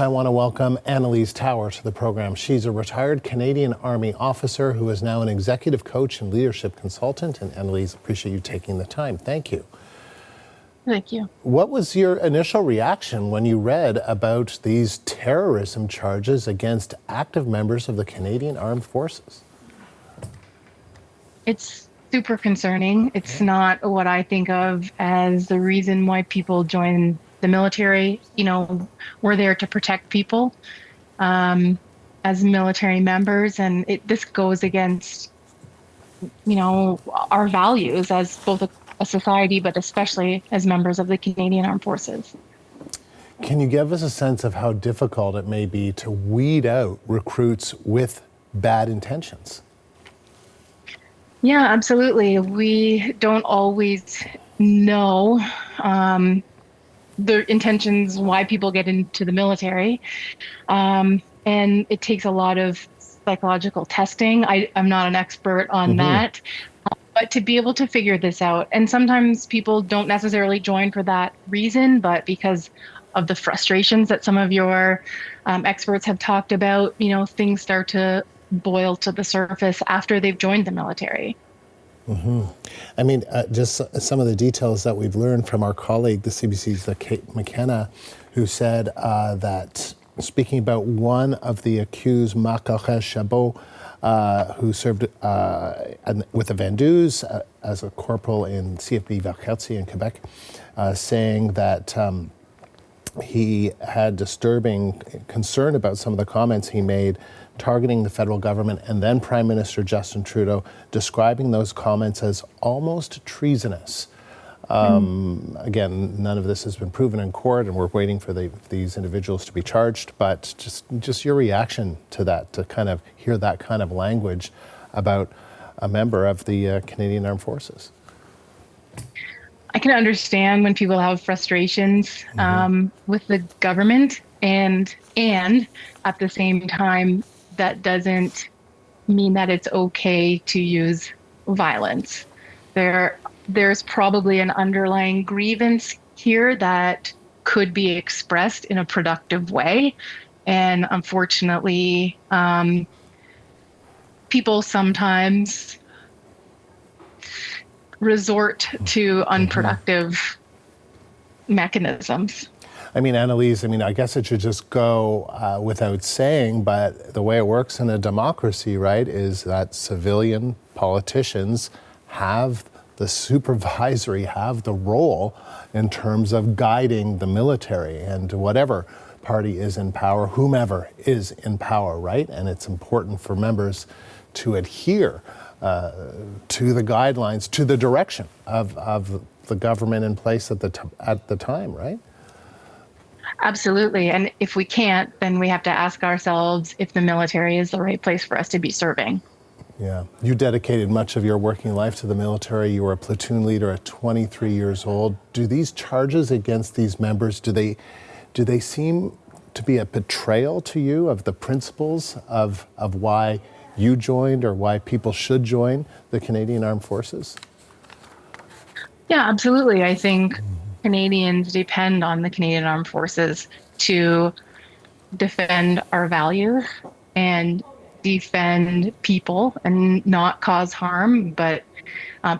I want to welcome Annalise Tower to the program. She's a retired Canadian Army officer who is now an executive coach and leadership consultant. And Annalise, appreciate you taking the time. Thank you. Thank you. What was your initial reaction when you read about these terrorism charges against active members of the Canadian Armed Forces? It's super concerning. It's not what I think of as the reason why people join the military. You know, we're there to protect people as military members, and this goes against, you know, our values as both a society, but especially as members of the Canadian Armed Forces. Can you give us a sense of how difficult it may be to weed out recruits with bad intentions? Yeah, absolutely. We don't always know the intentions why people get into the military. And it takes a lot of psychological testing. I'm not an expert on that, but to be able to figure this out. And sometimes people don't necessarily join for that reason, but because of the frustrations that some of your experts have talked about, you know, things start to boil to the surface after they've joined the military. I mean, just some of the details that we've learned from our colleague, the CBC's Kate McKenna, who said that, speaking about one of the accused, Marc-Aurèle Chabot, who served with the Vendus as a corporal in CFB Valcartier in Quebec, saying that he had disturbing concern about some of the comments he made targeting the federal government, and then Prime Minister Justin Trudeau, describing those comments as almost treasonous. Again, none of this has been proven in court, and we're waiting for these individuals to be charged, but just your reaction to that, to kind of hear that kind of language about a member of the Canadian Armed Forces. I can understand when people have frustrations with the government, and at the same time, that doesn't mean that it's okay to use violence. There's probably an underlying grievance here that could be expressed in a productive way. And unfortunately, people sometimes resort to unproductive mechanisms. I mean, Annalise, I guess it should just go without saying, but the way it works in a democracy, right, is that civilian politicians have the role in terms of guiding the military and whatever party is in power, whomever is in power, right? And it's important for members to adhere to the guidelines, to the direction of the government in place at the time, right? Absolutely. And if we can't, then we have to ask ourselves if the military is the right place for us to be serving. Yeah. You dedicated much of your working life to the military. You were a platoon leader at 23 years old. Do these charges against these members, do they seem to be a betrayal to you of the principles of why you joined or why people should join the Canadian Armed Forces? Yeah, absolutely. I think Canadians depend on the Canadian Armed Forces to defend our values and defend people and not cause harm, but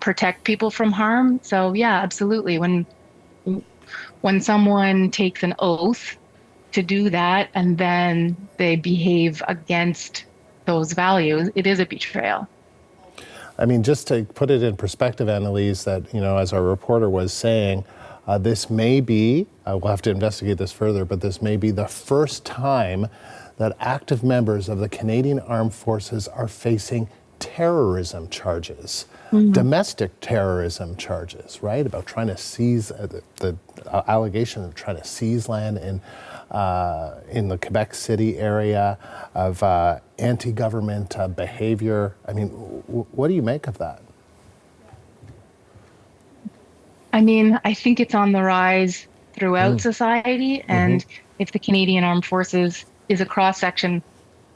protect people from harm. So yeah, absolutely. When someone takes an oath to do that and then they behave against those values, it is a betrayal. I mean, just to put it in perspective, Annalise, that, you know, as our reporter was saying, this may be, we'll have to investigate this further, but this may be the first time that active members of the Canadian Armed Forces are facing terrorism charges, domestic terrorism charges, right? About trying to seize, the allegation of trying to seize land in the Quebec City area, of anti-government behavior. I mean, what do you make of that? I mean, I think it's on the rise throughout society. And if the Canadian Armed Forces is a cross-section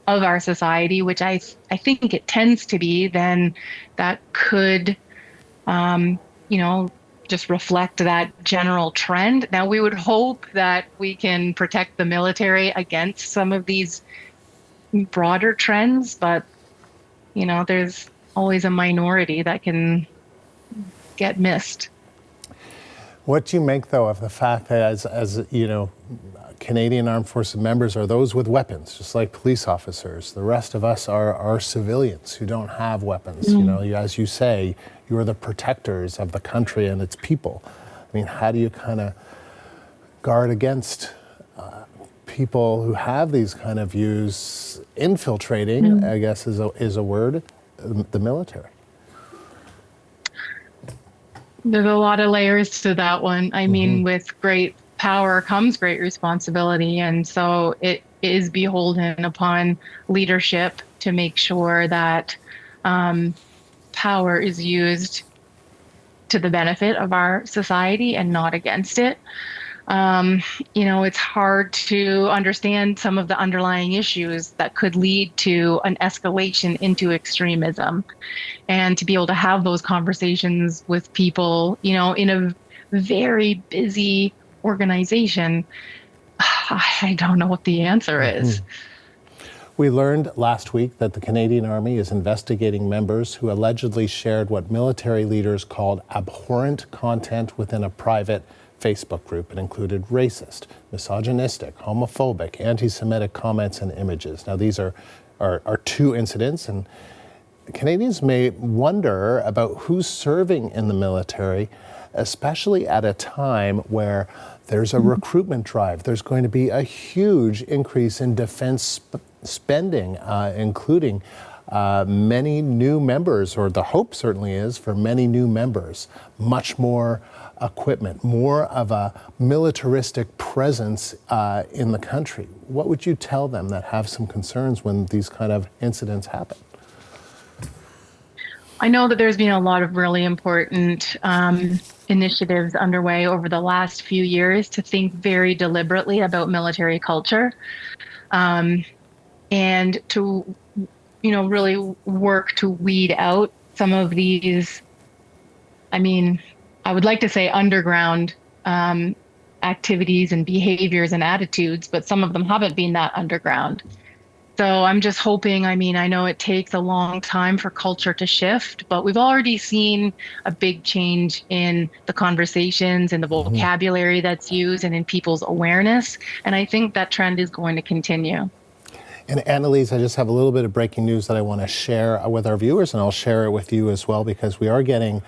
of our society, which I think it tends to be, then that could, just reflect that general trend. Now, we would hope that we can protect the military against some of these broader trends, but there's always a minority that can get missed. What do you make, though, of the fact that as Canadian Armed Forces members are those with weapons, just like police officers. The rest of us are civilians who don't have weapons. As you say, you are the protectors of the country and its people. I mean, how do you kind of guard against people who have these kind of views infiltrating, I guess is a word, the military? There's a lot of layers to that one. I mean, with great power comes great responsibility. And so it is beholden upon leadership to make sure that power is used to the benefit of our society and not against it. It's hard to understand some of the underlying issues that could lead to an escalation into extremism, and to be able to have those conversations with people, in a very busy organization. I don't know what the answer is. We learned last week that the Canadian Army is investigating members who allegedly shared what military leaders called abhorrent content within a private Facebook group. It included racist, misogynistic, homophobic, anti-Semitic comments and images. Now, these are two incidents, and Canadians may wonder about who's serving in the military, especially at a time where there's a recruitment drive. There's going to be a huge increase in defense spending, including many new members, or the hope certainly is for many new members, much more equipment, more of a militaristic presence in the country. What would you tell them that have some concerns when these kind of incidents happen? I know that there's been a lot of really important initiatives underway over the last few years to think very deliberately about military culture, and to really work to weed out some of these, I would like to say underground activities and behaviors and attitudes, but some of them haven't been that underground. So I'm just hoping, I know it takes a long time for culture to shift, but we've already seen a big change in the conversations and the vocabulary that's used and in people's awareness. And I think that trend is going to continue. And Annalise, I just have a little bit of breaking news that I want to share with our viewers, and I'll share it with you as well, because we are getting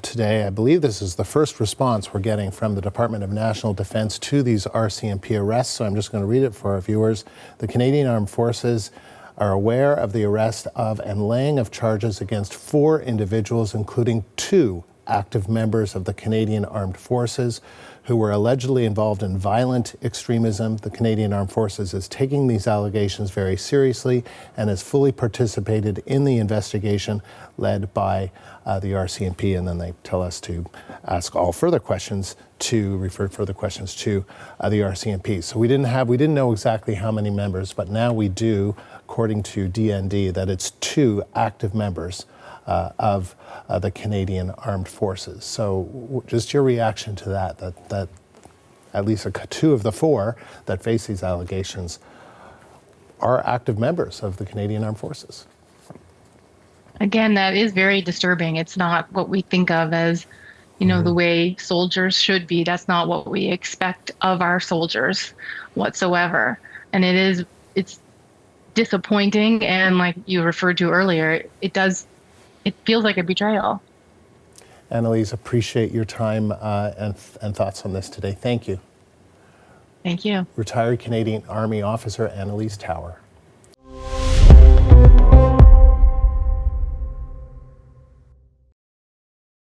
today, I believe this is the first response we're getting from the Department of National Defence to these RCMP arrests. So I'm just going to read it for our viewers. The Canadian Armed Forces are aware of the arrest of and laying of charges against 4 individuals, including 2 active members of the Canadian Armed Forces who were allegedly involved in violent extremism. The Canadian Armed Forces is taking these allegations very seriously and has fully participated in the investigation led by the RCMP. And then they tell us to ask all further questions, to refer further questions to the RCMP. So we didn't know exactly how many members, but now we do, according to DND, that it's 2 active members of the Canadian Armed Forces. So just your reaction to that at least 2 of the 4 that face these allegations are active members of the Canadian Armed Forces. Again, that is very disturbing. It's not what we think of as, the way soldiers should be. That's not what we expect of our soldiers whatsoever. And it's disappointing. And like you referred to earlier, it feels like a betrayal. Annalise, appreciate your time and thoughts on this today. Thank you. Thank you. Retired Canadian Army Officer Annalise Tower.